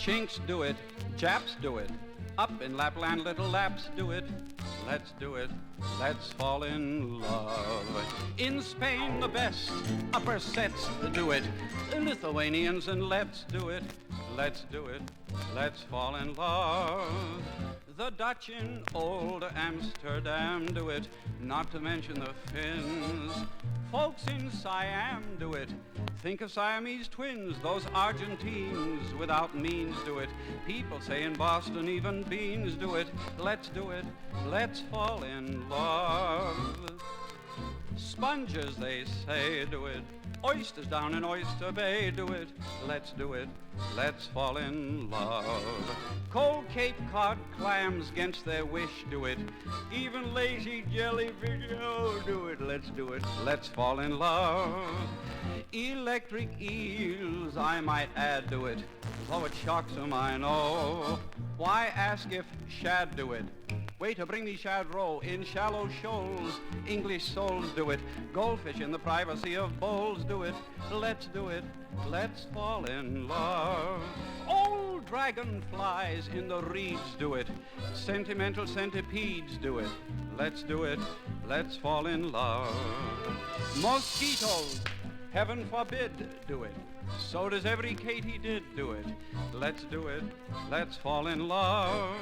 Chinks do it, Japs do it. Up in Lapland, little Laps do it. Let's do it, let's fall in love. In Spain, the best upper sets do it. Lithuanians and let's do it, let's do it, let's fall in love. The Dutch in old Amsterdam do it, not to mention the Finns. Folks in Siam do it. Think of Siamese twins, those Argentines without means do it. People say in Boston even beans do it. Let's do it, let's fall in love. Sponges, they say, do it. Oysters down in Oyster Bay do it. Let's do it, let's fall in love. Cold Cape Cod clams against their wish do it. Even lazy jellyfish, oh, do it, let's do it, let's fall in love. Electric eels, I might add, do it, though it shocks them, I know. Why ask if shad do it? Waiter, bring me shad roe in shallow shoals. English souls do it. Goldfish in the privacy of bowls do it. Let's do it. Let's fall in love. Old dragonflies in the reeds do it. Sentimental centipedes do it. Let's do it. Let's fall in love. Mosquitoes, heaven forbid, do it. So does every Katy did do it. Let's do it. Let's fall in love.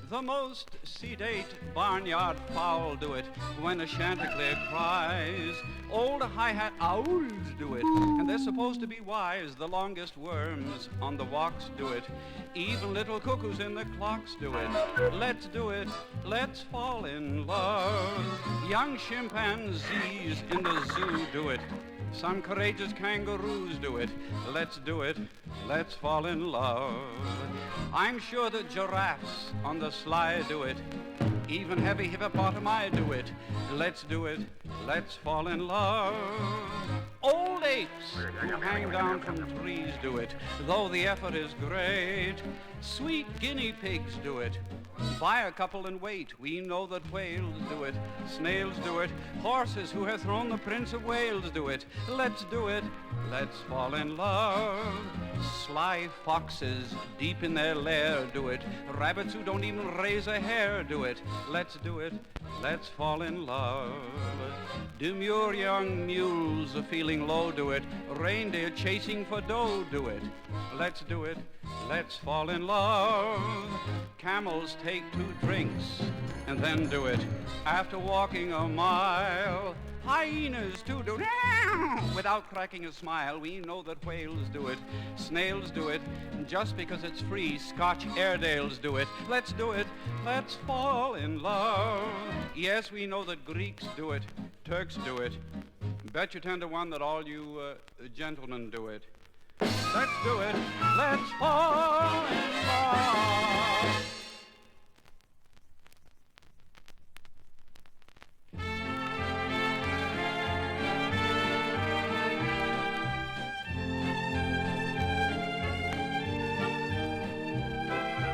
The most sedate barnyard fowl do it when a chanticleer cries. Old hi-hat owls do it, and they're supposed to be wise. The longest worms on the walks do it. Even little cuckoos in the clocks do it. Let's do it. Let's fall in love. Young chimpanzees in the zoo do it. Some courageous kangaroos do it. Let's do it. Let's fall in love. I'm sure that giraffes on the sly do it. Even heavy hippopotami do it. Let's do it. Let's fall in love. Old apes who hang down from trees do it, though the effort is great. Sweet guinea pigs do it. Buy a couple and wait. We know that whales do it. Snails do it. Horses who have thrown the Prince of Wales do it. Let's do it. Let's fall in love. Sly foxes deep in their lair do it. Rabbits who don't even raise a hair do it. Let's do it. Let's fall in love. Demure young mules feeling low do it. Reindeer chasing for dough do it. Let's do it. Let's fall in love. Camels take 2 drinks and then do it after walking a mile. Hyenas too do it without cracking a smile. We know that whales do it. Snails do it. Just because it's free, Scotch Airedales do it. Let's do it. Let's fall in love. Yes, we know that Greeks do it. Turks do it. Bet you 10 to 1 that all you gentlemen do it. Let's do it. Let's fall in love.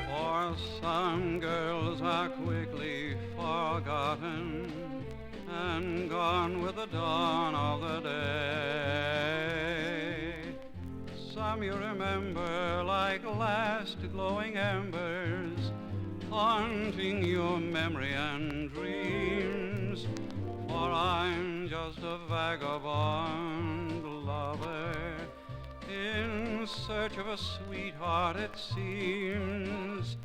For some girls are quickly forgotten and gone with the dawn of the day. Some you remember like last glowing embers, haunting your memory and dreams. For I'm just a vagabond lover, in search of a sweetheart it seems.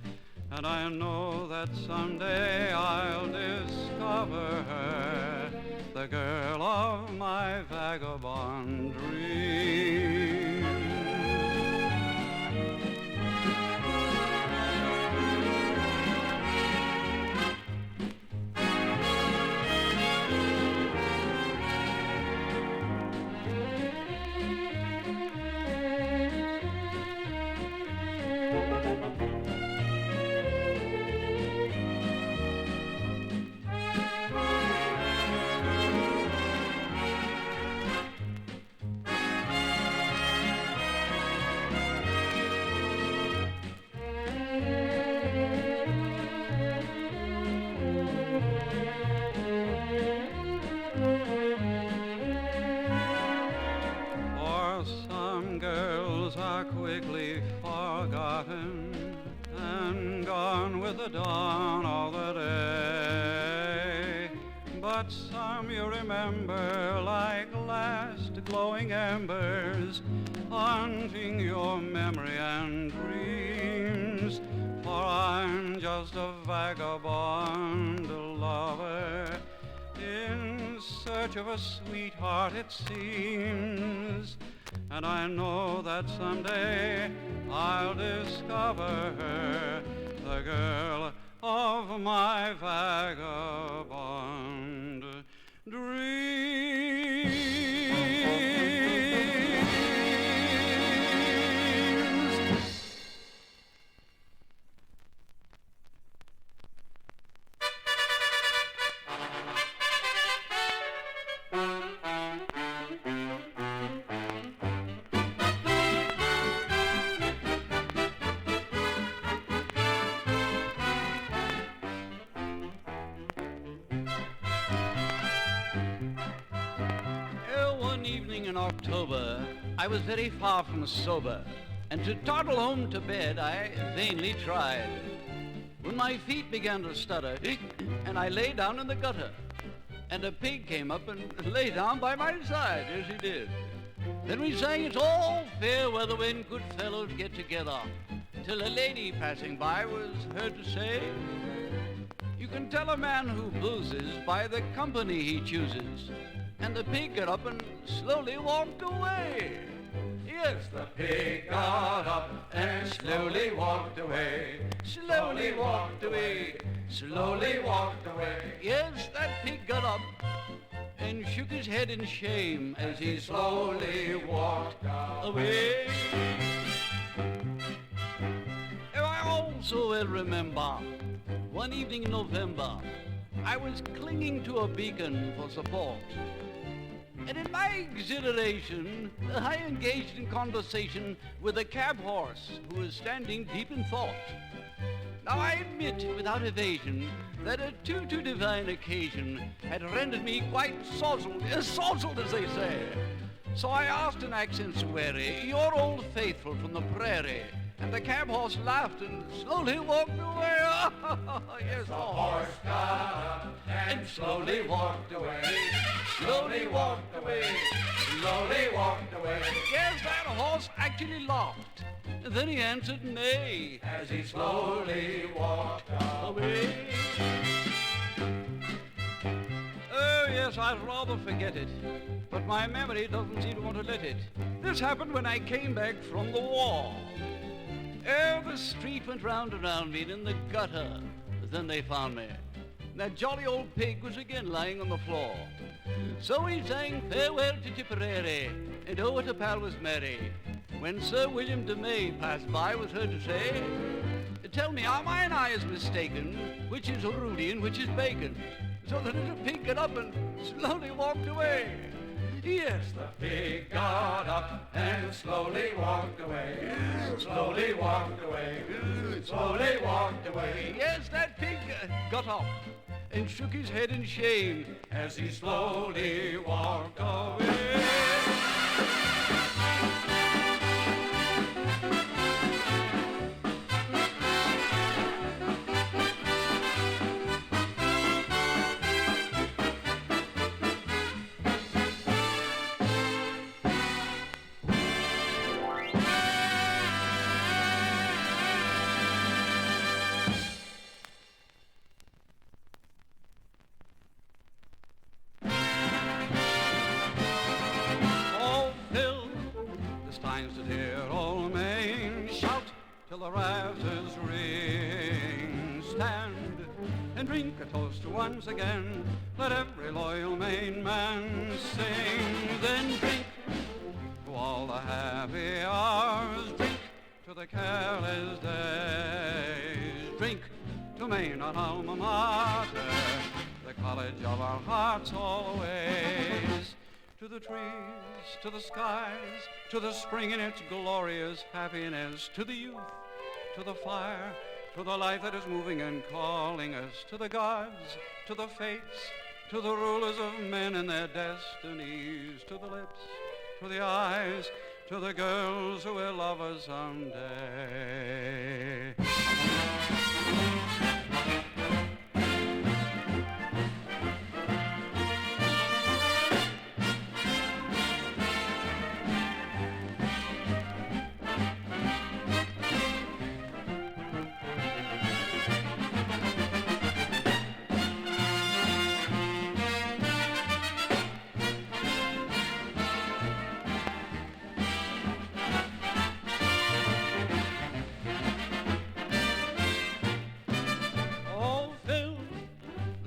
And I know that someday I'll discover her, the girl of my vagabond dreams. the dawn of the day. But some you remember like last glowing embers, haunting your memory and dreams. For I'm just a vagabond, a lover, in search of a sweetheart it seems. And I know that someday I'll discover her, the girl of my vagabond dreams. In October, I was very far from sober, and to toddle home to bed I vainly tried, when my feet began to stutter, and I lay down in the gutter, and a pig came up and lay down by my side, as he did. Then we sang "It's all fair weather when good fellows get together," till a lady passing by was heard to say, "You can tell a man who boozes by the company he chooses." And the pig got up and slowly walked away. Yes, the pig got up and slowly walked away. Slowly walked away. Slowly walked away. Yes, that pig got up and shook his head in shame as he slowly walked away. And I also well remember one evening in November, I was clinging to a beacon for support. And in my exhilaration, I engaged in conversation with a cab horse who was standing deep in thought. Now I admit without evasion that a too divine occasion had rendered me quite sozzled as they say. So I asked in accents wary, "You're old faithful from the prairie." And the cab horse laughed and slowly walked away. Yes, the horse got up and slowly walked away. Slowly walked away. Slowly walked away. Yes, that horse actually laughed. And then he answered nay as he slowly walked away. Oh, yes, I'd rather forget it, but my memory doesn't seem to want to let it. This happened when I came back from the war. Oh, the street went round around me and in the gutter. Then they found me. That jolly old pig was again lying on the floor. So we sang "Farewell to Tipperary," and oh, what a pal was merry, when Sir William de May passed by was heard to say, "Tell me, are mine eyes mistaken? Which is Rudy and which is Bacon?" So the little pig got up and slowly walked away. Yes, the pig got up and slowly walked away. Slowly walked away. Slowly walked away. Yes, that pig got up and shook his head in shame as he slowly walked away. Stein stood here, old Maine, shout till the rafters ring. Stand and drink a toast once again, let every loyal Maine man sing. Then drink to all the happy hours, drink to the careless days. Drink to Maine, our alma mater, the college of our hearts always. To the trees, to the skies, to the spring in its glorious happiness, to the youth, to the fire, to the life that is moving and calling us, to the gods, to the fates, to the rulers of men and their destinies, to the lips, to the eyes, to the girls who will love us someday.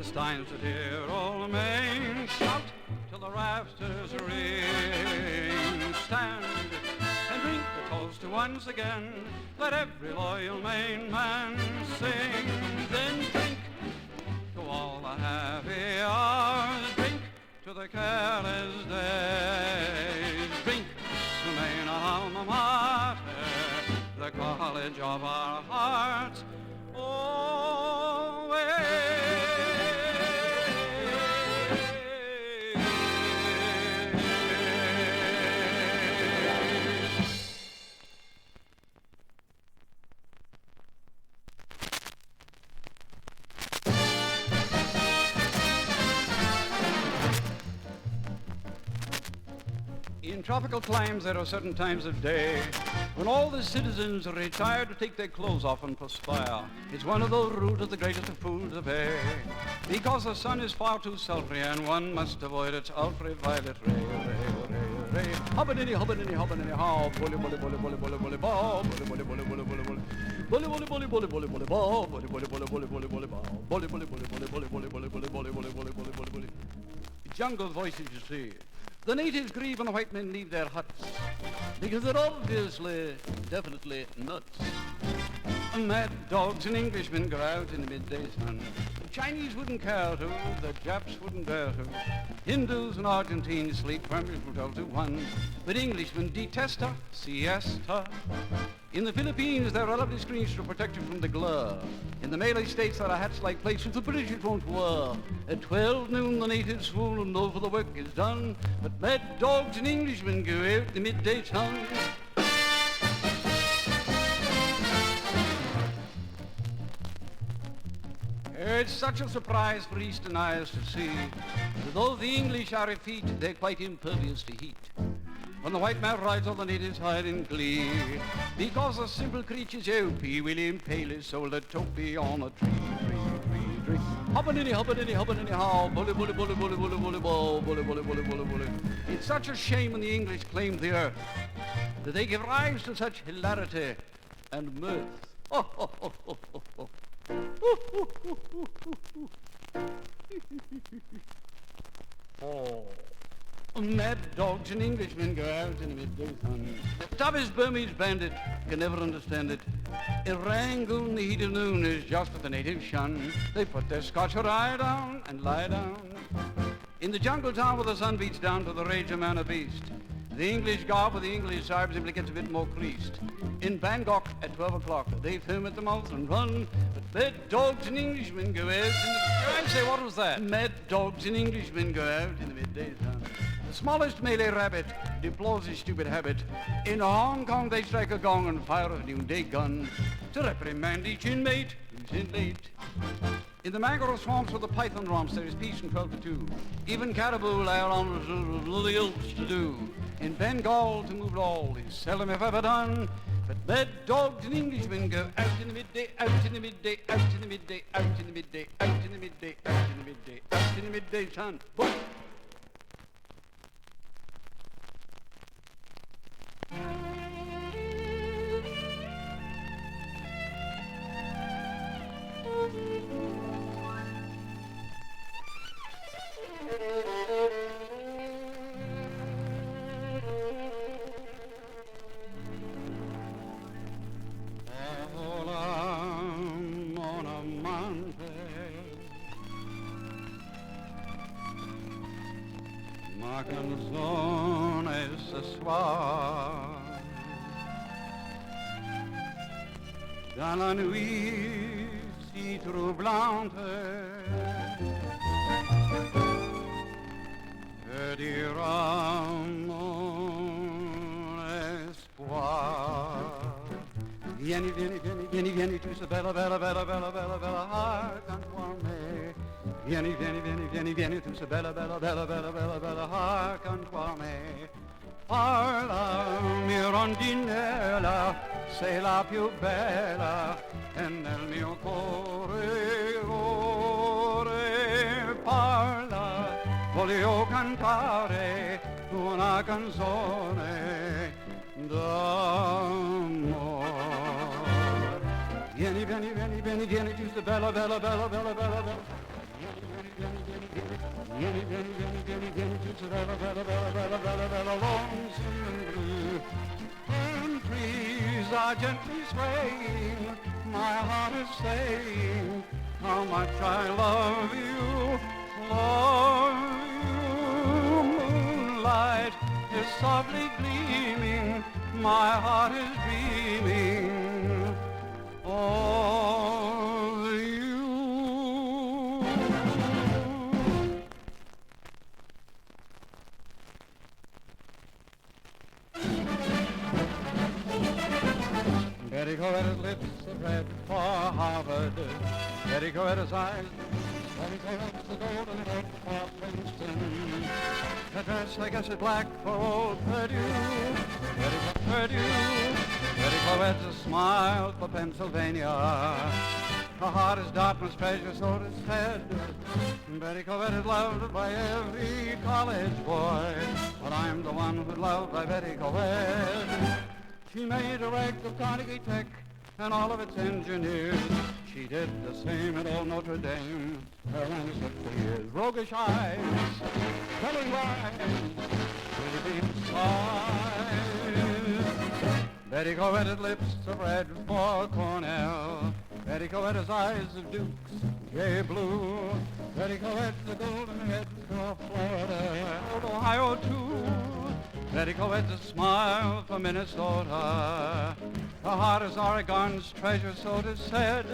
Stein's a dear old Maine. Shout till the rafters ring. Stand and drink the toast to once again. Let every loyal Maine man sing. Then drink to all the happy hours. Drink to the careless days. Drink to Maine, our alma mater, the college of our hearts. In tropical climes, there are certain times of day when all the citizens are retired to take their clothes off and perspire. It's one of those rules of the greatest of fools of air, because the sun is far too sultry and one must avoid its ultraviolet ray. Hubba-diddy, hubba-diddy, hubba-diddy, how, bully, bully, bully, bully, bully, bully, ball, bully, bully, bully, bully, bully, bully. Bully, bully, bully, bully, bully, bully, ball, bully, bully, bully, bully, bully, bully, ball, bully, bully, bully, bully, bully, bully, bully, bully, bully, bully, bully, bully, bully. Jungle voices, you see. The natives grieve when the white men leave their huts because they're obviously, definitely nuts. Mad dogs and Englishmen go out in the midday sun. The Chinese wouldn't care to, the Japs wouldn't dare to. Hindus and Argentines sleep firmly from 12 to 1, but Englishmen detest a siesta. In the Philippines, there are lovely screens to protect you from the glare. In the Malay states, there are hats like plates which the British won't wear. At 12 noon, the natives swoon and know for the work is done, but mad dogs and Englishmen go out the midday sun. It's such a surprise for Eastern eyes to see that though the English are effete, they're quite impervious to heat. When the white man rides on the natives hide in glee, because the simple creature's O.P. will impale his soul a topi on a tree. Hubba-diddy, hubba-diddy, hubba-diddy, how, bully, bully, bully, bully, bully, bully, ball, bully, bully, bully, bully, bully. It's such a shame when the English claim the earth that they give rise to such hilarity and mirth. Oh. Mad dogs and Englishmen go out in the midday sun. The toughest Burmese bandit can never understand it. In Rangoon, the heat of noon is just what the natives shun. They put their Scotch rye down and lie down. In the jungle town where the sun beats down to the rage of man or beast, the English garb with the English sarb simply gets a bit more creased. In Bangkok at 12 o'clock, they foam at the mouth and run. But mad dogs and Englishmen go out in the... I say, what was that? Mad dogs and Englishmen go out in the midday sun. The smallest Malay rabbit deplores his stupid habit. In Hong Kong they strike a gong and fire a noonday gun to reprimand each inmate who's in late. In the mangrove swamps where the python romps there is peace from 12 to 2. Even caribou lie around with nothing else to do. In Bengal to move all is seldom if ever done. But mad dogs and Englishmen go out in the midday, out in the midday, out in the midday, out in the midday, out in the midday, out in the midday, out in the midday sun. Boom. Ma canzone ce soir dans la nuit si troublante que dira mon espoir. Vieni, vieni, vieni, vieni, vieni, tu sei bella, bella, bella, bella, bella, bella, accanto a me. Vieni, vieni, vieni, vieni, vieni, tu sei bella, bella, bella, bella, bella, bella, accanto a me. Parla, mia rondinella, sei la più bella, e nel mio cuore, cuore, parla, voglio cantare una canzone d'amore. Vieni, vieni, vieni, vieni, vieni, tu sei bella, bella, bella, bella, bella, bella. Vieni, vieni, vieni, vieni, vieni, it's vera, vera, vera, vera, vera, vera, lonesome and blue. And trees are gently swaying, my heart is saying, how much I love you, love you. Moonlight is softly gleaming, my heart is dreaming of you. Betty Coretta's lips are red for Harvard. Betty Coretta's eyes, Betty Coretta's the golden head for Princeton. Her dress, I guess, is black for old Purdue. Purdue. Betty Coretta's smile for Pennsylvania. Her heart is Dartmouth's treasure, so it is said. Betty Coretta's loved by every college boy, but I'm the one who's loved by Betty Coretta. She made a wreck of Carnegie Tech and all of its engineers. She did the same at old Notre Dame. Her ancestor years, roguish eyes, telling lies, pretty inside. Betty Coretta's lips are red for Cornell. Betty Coretta's eyes of dukes, gay blue. Betty Coretta's a golden head for Florida, old Ohio too. Betty Coretta's smile for Minnesota. Her heart is Oregon's treasure, so it is said.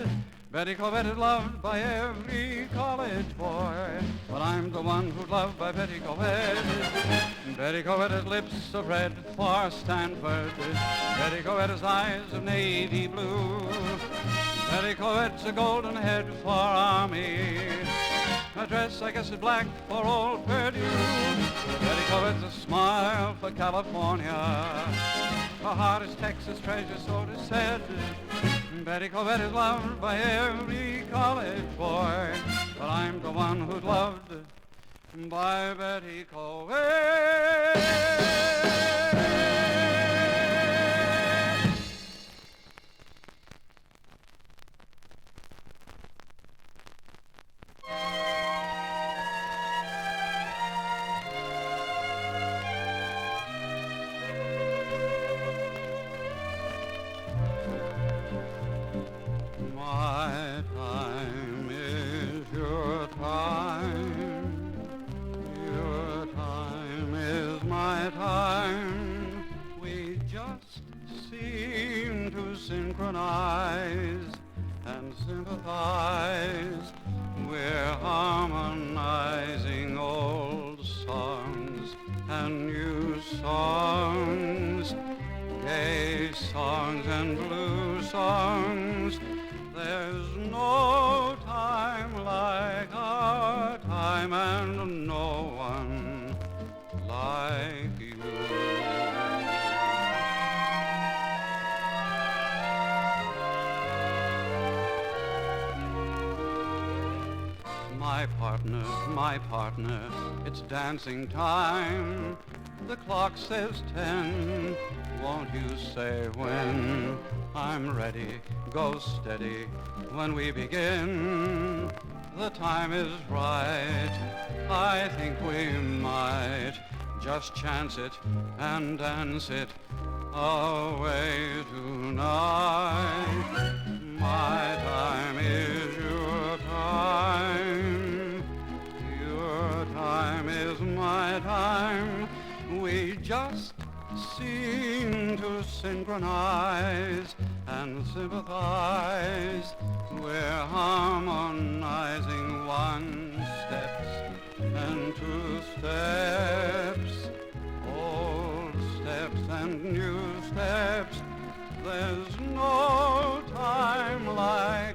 Betty Coretta's loved by every college boy, but I'm the one who's loved by Betty Coretta. Betty Coretta's lips are red for Stanford. Betty Coretta's eyes of navy blue. Betty Coretta's a golden head for Army. Her dress, I guess, is black for old Purdue. Betty Coretta's a smile for California. Her heart is Texas treasure, so it is said. Betty Coretta's loved by every college boy, but I'm the one who's loved by Betty Coretta. Synchronize and sympathize. We're harmonizing old songs and new songs, gay songs and blue songs. There's no time like our time and no one like you. My partner, it's dancing time. The clock says 10. Won't you say when? I'm ready, go steady when we begin. The time is right, I think we might just chance it and dance it away tonight. My time is your time. Your time is my time. We just seem to synchronize and sympathize. We're harmonizing one steps and two steps, old steps and new steps. There's no time like